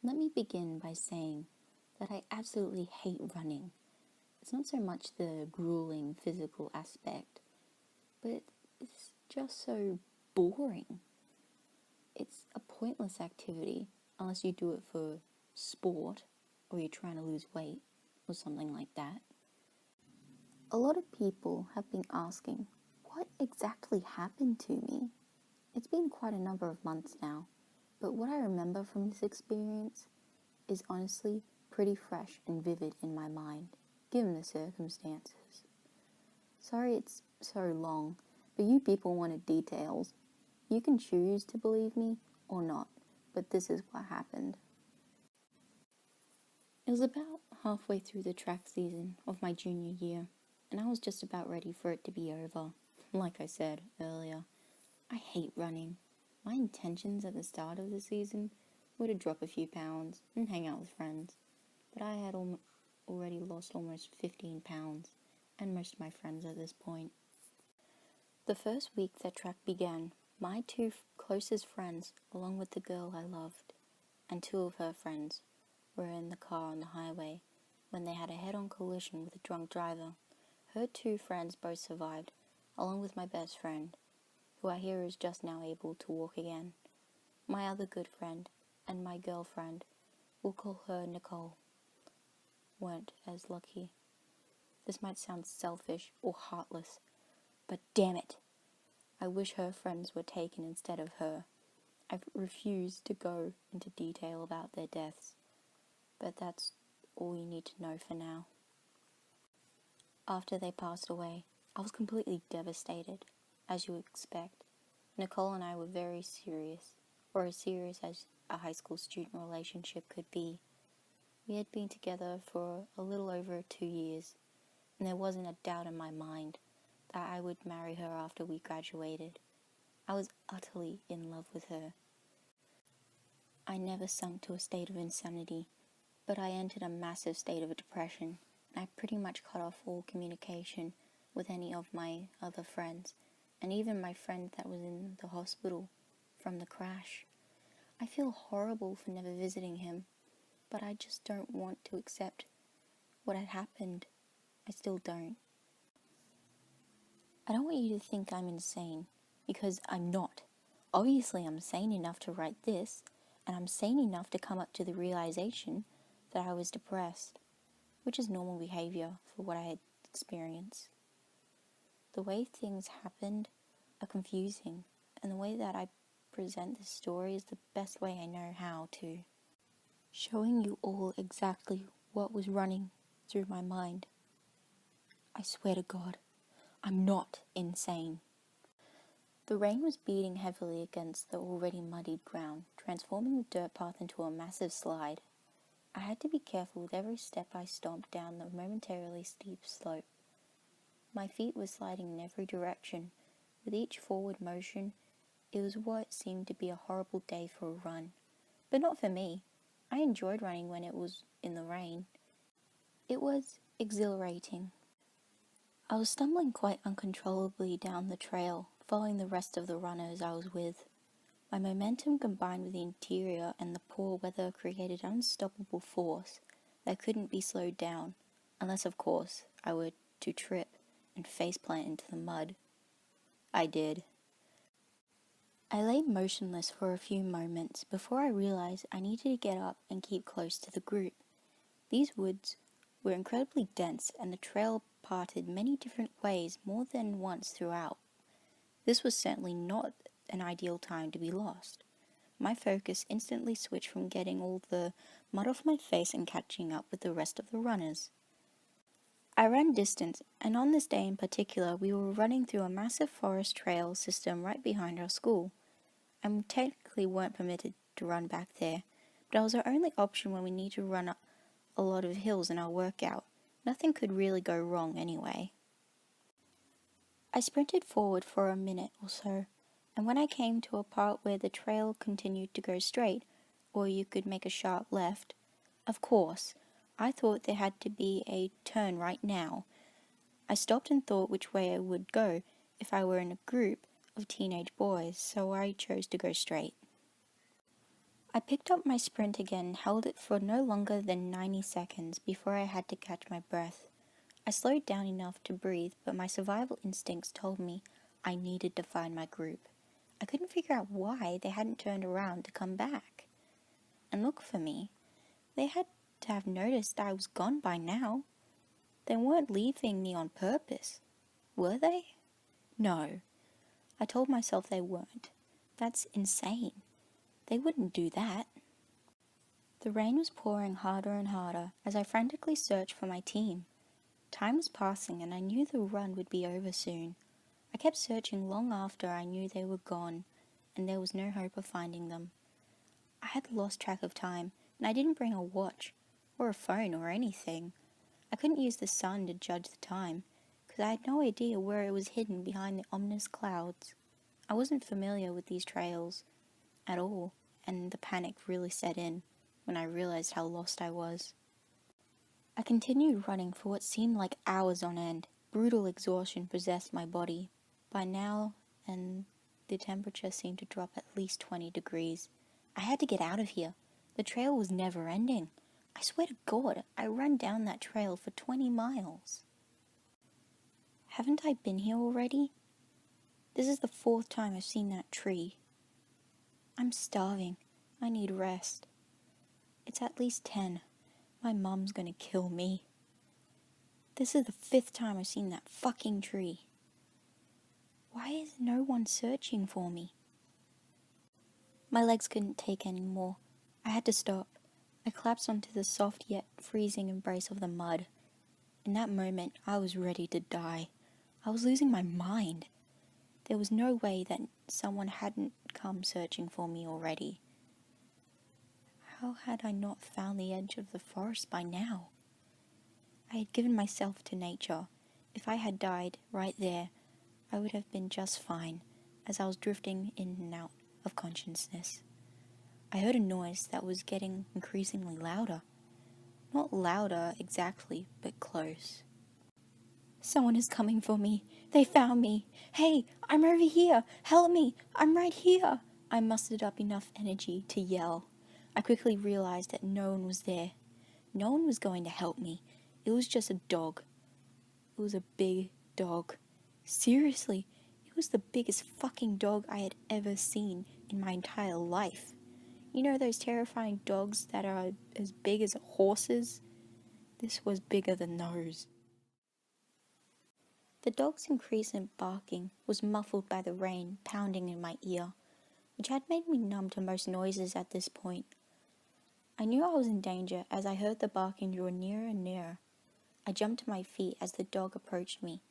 Let me begin by saying that I absolutely hate running. It's not so much the grueling physical aspect, but it's just so boring. It's a pointless activity unless you do it for sport or you're trying to lose weight or something like that. A lot of people have been asking, what exactly happened to me? It's been quite a number of months now, but what I remember from this experience is honestly pretty fresh and vivid in my mind, given the circumstances. Sorry it's so long, but you people wanted details. You can choose to believe me or not, but this is what happened. It was about halfway through the track season of my junior year, and I was just about ready for it to be over. Like I said earlier, I hate running. My intentions at the start of the season were to drop a few pounds and hang out with friends, but I had already lost almost 15 pounds, and most of my friends at this point. The first week that track began, my two closest friends, along with the girl I loved, and two of her friends, were in the car on the highway when they had a head-on collision with a drunk driver. Her two friends both survived, along with my best friend, who I hear is just now able to walk again. My other good friend, and my girlfriend, we'll call her Nicole, weren't as lucky. This might sound selfish or heartless, but damn it, I wish her friends were taken instead of her. I've refused to go into detail about their deaths, but that's all you need to know for now. After they passed away, I was completely devastated, as you would expect. Nicole and I were very serious, or as serious as a high school student relationship could be. We had been together for a little over 2 years, and there wasn't a doubt in my mind that I would marry her after we graduated. I was utterly in love with her. I never sunk to a state of insanity, but I entered a massive state of depression, and I pretty much cut off all communication with any of my other friends, and even my friend that was in the hospital from the crash. I feel horrible for never visiting him, but I just don't want to accept what had happened. I still don't. I don't want you to think I'm insane, because I'm not. Obviously, I'm sane enough to write this, and I'm sane enough to come up to the realization that I was depressed, which is normal behavior for what I had experienced. The way things happened are confusing, and the way that I present this story is the best way I know how to. Showing you all exactly what was running through my mind. I swear to God, I'm not insane. The rain was beating heavily against the already muddied ground, transforming the dirt path into a massive slide. I had to be careful with every step I stomped down the momentarily steep slope. My feet were sliding in every direction. With each forward motion, it was what seemed to be a horrible day for a run. But not for me. I enjoyed running when it was in the rain. It was exhilarating. I was stumbling quite uncontrollably down the trail, following the rest of the runners I was with. My momentum combined with the interior and the poor weather created an unstoppable force that couldn't be slowed down, unless of course I were to trip and faceplant into the mud. I did. I lay motionless for a few moments before I realized I needed to get up and keep close to the group. These woods were incredibly dense, and the trail parted many different ways more than once throughout. This was certainly not an ideal time to be lost. My focus instantly switched from getting all the mud off my face and catching up with the rest of the runners. I ran distance, and on this day in particular, we were running through a massive forest trail system right behind our school. And we technically weren't permitted to run back there, but it was our only option when we needed to run up a lot of hills in our workout. Nothing could really go wrong anyway. I sprinted forward for a minute or so, and when I came to a part where the trail continued to go straight, or you could make a sharp left, of course, I thought there had to be a turn right now. I stopped and thought which way I would go if I were in a group of teenage boys, so I chose to go straight. I picked up my sprint again and held it for no longer than 90 seconds before I had to catch my breath. I slowed down enough to breathe, but my survival instincts told me I needed to find my group. I couldn't figure out why they hadn't turned around to come back and look for me. They had to have noticed I was gone by now. They weren't leaving me on purpose, were they? No. I told myself they weren't. That's insane. They wouldn't do that. The rain was pouring harder and harder as I frantically searched for my team. Time was passing and I knew the run would be over soon. I kept searching long after I knew they were gone and there was no hope of finding them. I had lost track of time and I didn't bring a watch or a phone or anything. I couldn't use the sun to judge the time because I had no idea where it was hidden behind the ominous clouds. I wasn't familiar with these trails at all, and the panic really set in when I realized how lost I was. I continued running for what seemed like hours on end. Brutal exhaustion possessed my body. By now, and the temperature seemed to drop at least 20 degrees. I had to get out of here. The trail was never ending. I swear to God, I ran down that trail for 20 miles. Haven't I been here already? This is the 4th time I've seen that tree. I'm starving. I need rest. It's at least 10. My mom's gonna kill me. This is the 5th time I've seen that fucking tree. Why is no one searching for me? My legs couldn't take any more. I had to stop. I collapsed onto the soft yet freezing embrace of the mud. In that moment, I was ready to die. I was losing my mind. There was no way that someone hadn't come searching for me already. How had I not found the edge of the forest by now? I had given myself to nature. If I had died right there, I would have been just fine, as I was drifting in and out of consciousness. I heard a noise that was getting increasingly louder. Not louder exactly, but close. Someone is coming for me. They found me. Hey, I'm over here. Help me. I'm right here. I mustered up enough energy to yell. I quickly realized that no one was there. No one was going to help me. It was just a dog. It was a big dog. Seriously, it was the biggest fucking dog I had ever seen in my entire life. You know those terrifying dogs that are as big as horses? This was bigger than those. The dog's increasing barking was muffled by the rain pounding in my ear, which had made me numb to most noises at this point. I knew I was in danger as I heard the barking draw nearer and nearer. I jumped to my feet as the dog approached me,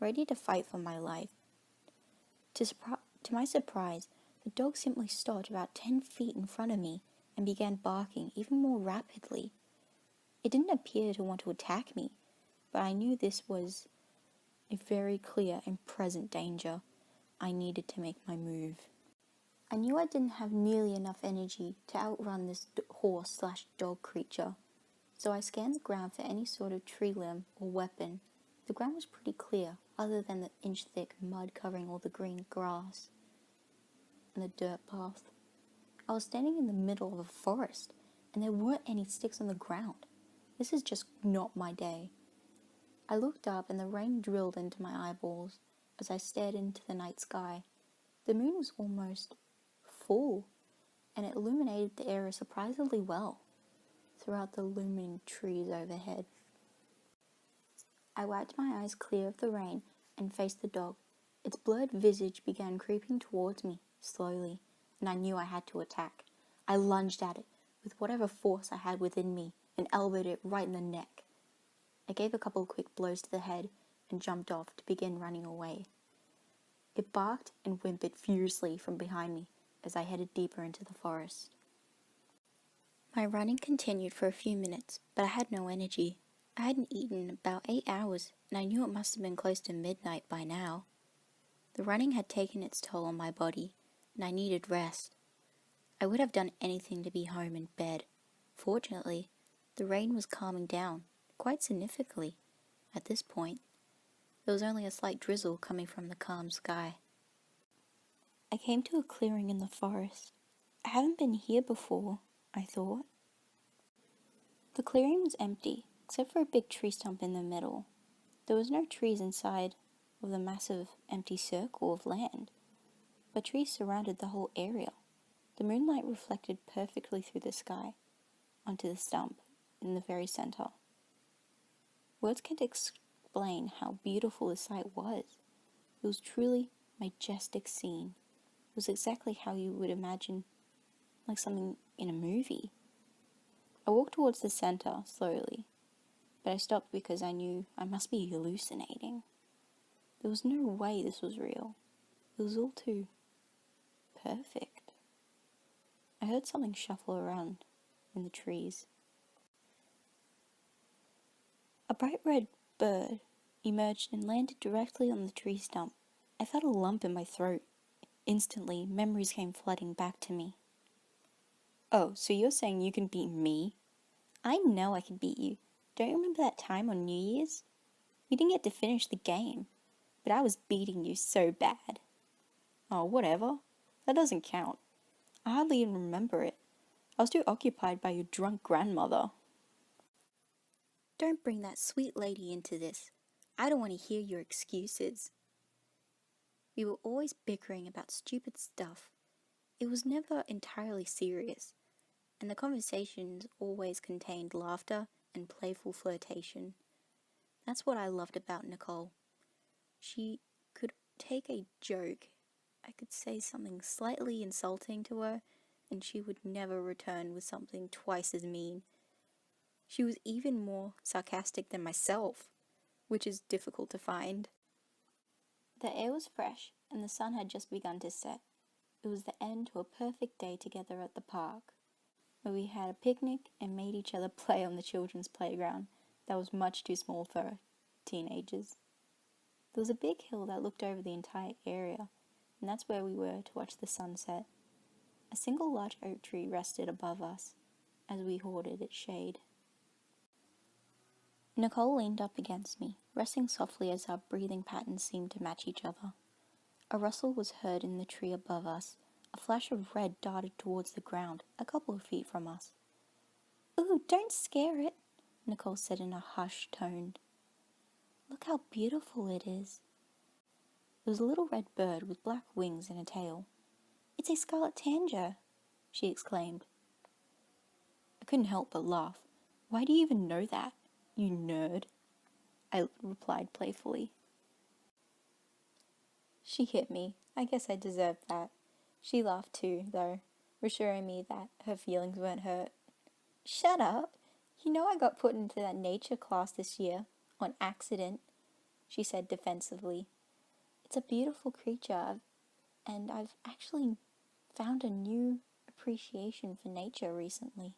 ready to fight for my life. To my surprise, the dog simply stopped about 10 feet in front of me and began barking even more rapidly. It didn't appear to want to attack me, but I knew this was a very clear and present danger. I needed to make my move. I knew I didn't have nearly enough energy to outrun this horse/dog creature, so I scanned the ground for any sort of tree limb or weapon. The ground was pretty clear, other than the inch-thick mud covering all the green grass and the dirt path. I was standing in the middle of a forest, and there weren't any sticks on the ground. This is just not my day. I looked up and the rain drilled into my eyeballs as I stared into the night sky. The moon was almost full, and it illuminated the area surprisingly well throughout the looming trees overhead. I wiped my eyes clear of the rain and faced the dog. Its blurred visage began creeping towards me, slowly, and I knew I had to attack. I lunged at it with whatever force I had within me and elbowed it right in the neck. I gave a couple quick blows to the head and jumped off to begin running away. It barked and whimpered furiously from behind me as I headed deeper into the forest. My running continued for a few minutes, but I had no energy. I hadn't eaten about 8 hours, and I knew it must have been close to midnight by now. The running had taken its toll on my body, and I needed rest. I would have done anything to be home in bed. Fortunately, the rain was calming down, quite significantly, at this point. There was only a slight drizzle coming from the calm sky. I came to a clearing in the forest. I haven't been here before, I thought. The clearing was empty, except for a big tree stump in the middle. There was no trees inside of the massive empty circle of land, but trees surrounded the whole area. The moonlight reflected perfectly through the sky onto the stump in the very center. Words can't explain how beautiful the sight was. It was truly a majestic scene. It was exactly how you would imagine, like something in a movie. I walked towards the center slowly, but I stopped because I knew I must be hallucinating. There was no way this was real. It was all too perfect. I heard something shuffle around in the trees. A bright red bird emerged and landed directly on the tree stump. I felt a lump in my throat. Instantly, memories came flooding back to me. Oh, so you're saying you can beat me? I know I can beat you. Don't you remember that time on New Year's? We didn't get to finish the game, but I was beating you so bad. Oh, whatever. That doesn't count. I hardly even remember it. I was too occupied by your drunk grandmother. Don't bring that sweet lady into this. I don't want to hear your excuses. We were always bickering about stupid stuff. It was never entirely serious, and the conversations always contained laughter and playful flirtation. That's what I loved about Nicole. She could take a joke. I could say something slightly insulting to her, and she would never return with something twice as mean. She was even more sarcastic than myself, which is difficult to find. The air was fresh, and the sun had just begun to set. It was the end to a perfect day together at the park, where we had a picnic and made each other play on the children's playground that was much too small for teenagers. There was a big hill that looked over the entire area, and that's where we were to watch the sunset. A single large oak tree rested above us as we hoarded its shade. Nicole leaned up against me, resting softly as our breathing patterns seemed to match each other. A rustle was heard in the tree above us. A flash of red darted towards the ground, a couple of feet from us. "Ooh, don't scare it," Nicole said in a hushed tone. "Look how beautiful it is." It was a little red bird with black wings and a tail. "It's a scarlet tanager," she exclaimed. I couldn't help but laugh. "Why do you even know that, you nerd?" I replied playfully. She hit me. I guess I deserved that. She laughed too, though, reassuring me that her feelings weren't hurt. "Shut up! You know I got put into that nature class this year, on accident," she said defensively. "It's a beautiful creature, and I've actually found a new appreciation for nature recently."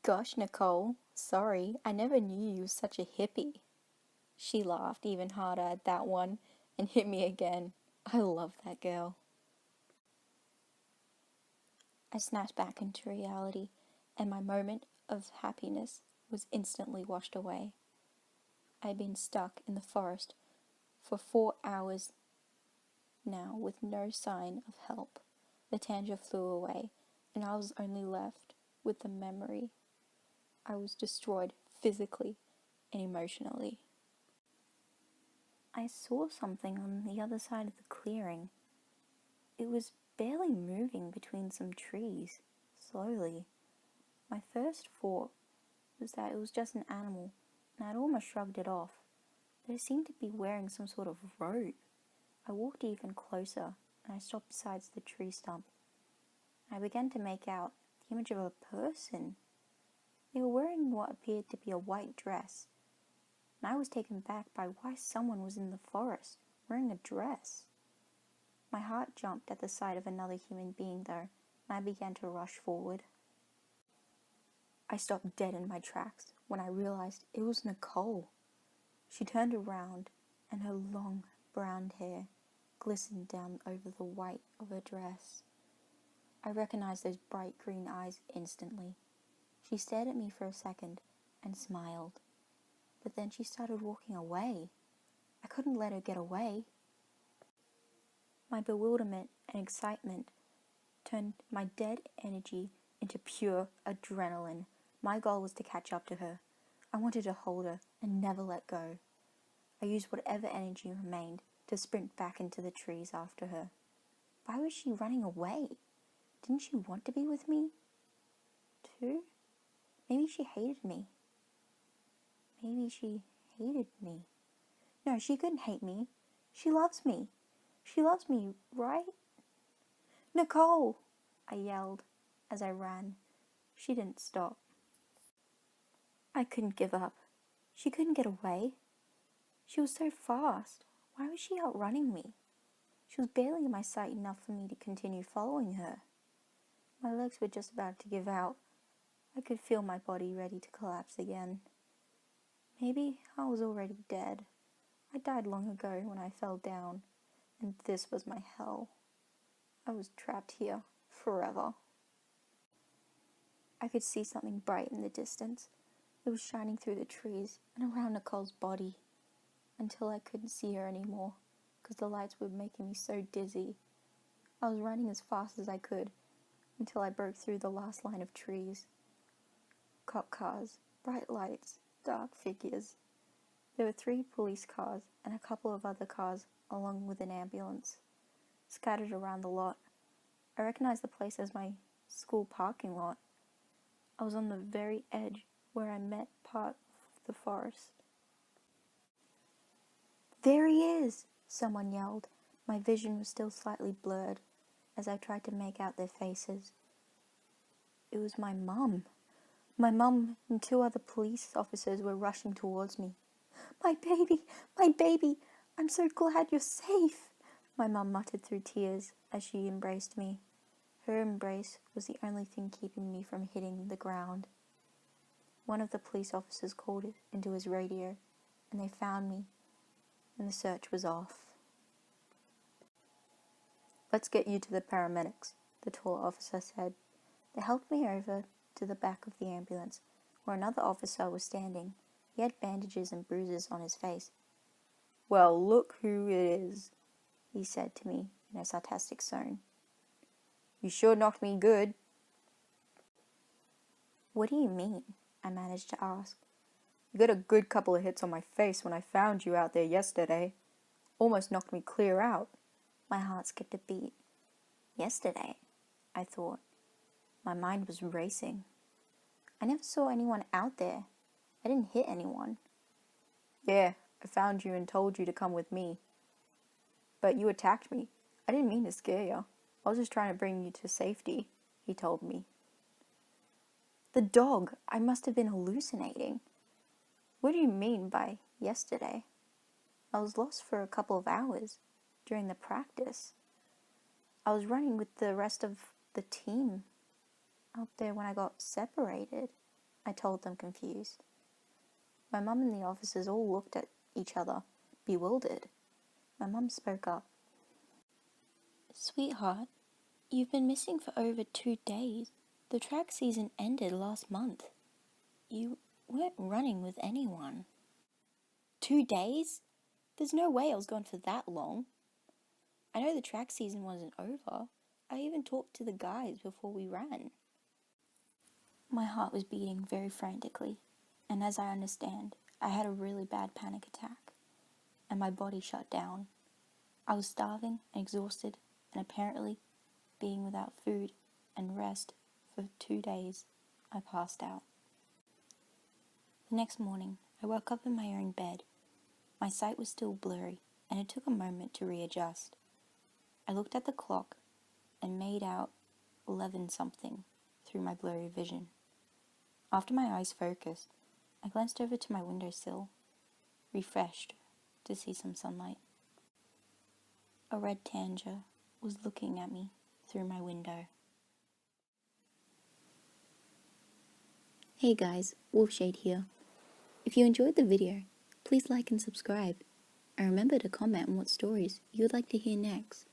"Gosh, Nicole, sorry, I never knew you were such a hippie." She laughed even harder at that one and hit me again. I love that girl. I snapped back into reality, and my moment of happiness was instantly washed away. I had been stuck in the forest for 4 hours now with no sign of help. The tanager flew away, and I was only left with the memory. I was destroyed physically and emotionally. I saw something on the other side of the clearing. It was barely moving between some trees, slowly. My first thought was that it was just an animal, and I'd almost shrugged it off, but it seemed to be wearing some sort of robe. I walked even closer, and I stopped beside the tree stump. I began to make out the image of a person. They were wearing what appeared to be a white dress, and I was taken back by why someone was in the forest wearing a dress. My heart jumped at the sight of another human being there, and I began to rush forward. I stopped dead in my tracks when I realized it was Nicole. She turned around, and her long brown hair glistened down over the white of her dress. I recognized those bright green eyes instantly. She stared at me for a second and smiled, but then she started walking away. I couldn't let her get away. My bewilderment and excitement turned my dead energy into pure adrenaline. My goal was to catch up to her. I wanted to hold her and never let go. I used whatever energy remained to sprint back into the trees after her. Why was she running away? Didn't she want to be with me, too? Maybe she hated me. Maybe she hated me. No, she couldn't hate me. She loves me. She loves me, right? Nicole! I yelled as I ran. She didn't stop. I couldn't give up. She couldn't get away. She was so fast. Why was she outrunning me? She was barely in my sight enough for me to continue following her. My legs were just about to give out. I could feel my body ready to collapse again. Maybe I was already dead. I died long ago when I fell down, and this was my hell. I was trapped here forever. I could see something bright in the distance. It was shining through the trees and around Nicole's body until I couldn't see her anymore because the lights were making me so dizzy. I was running as fast as I could until I broke through the last line of trees. Cop cars, bright lights, dark figures. There were 3 police cars and a couple of other cars along with an ambulance scattered around the lot. I recognized the place as my school parking lot. I was on the very edge where I met part of the forest. There he is! Someone yelled. My vision was still slightly blurred as I tried to make out their faces. It was my mum. My mum and 2 other police officers were rushing towards me. My baby, I'm so glad you're safe, my mum muttered through tears as she embraced me. Her embrace was the only thing keeping me from hitting the ground. One of the police officers called it into his radio, and they found me, and the search was off. Let's get you to the paramedics, the tall officer said. They helped me over to the back of the ambulance, where another officer was standing. He had bandages and bruises on his face. Well, look who it is, he said to me in a sarcastic tone. You sure knocked me good. What do you mean? I managed to ask. You got a good couple of hits on my face when I found you out there yesterday. Almost knocked me clear out. My heart skipped a beat. Yesterday, I thought. My mind was racing. I never saw anyone out there. I didn't hit anyone. Yeah, I found you and told you to come with me. But you attacked me. I didn't mean to scare you. I was just trying to bring you to safety, he told me. The dog! I must have been hallucinating. What do you mean by yesterday? I was lost for a couple of hours during the practice. I was running with the rest of the team out there when I got separated, I told them confused. My mum and the officers all looked at each other, bewildered. My mum spoke up. Sweetheart, you've been missing for over 2 days. The track season ended last month. You weren't running with anyone. 2 days? There's no way I was gone for that long. I know the track season wasn't over. I even talked to the guys before we ran. My heart was beating very frantically, and as I understand, I had a really bad panic attack, and my body shut down. I was starving and exhausted, and apparently, being without food and rest for 2 days, I passed out. The next morning, I woke up in my own bed. My sight was still blurry, and it took a moment to readjust. I looked at the clock and made out 11-something through my blurry vision. After my eyes focused, I glanced over to my windowsill, refreshed to see some sunlight. A red tanager was looking at me through my window. Hey guys, Wolfshade here. If you enjoyed the video, please like and subscribe, and remember to comment on what stories you would like to hear next.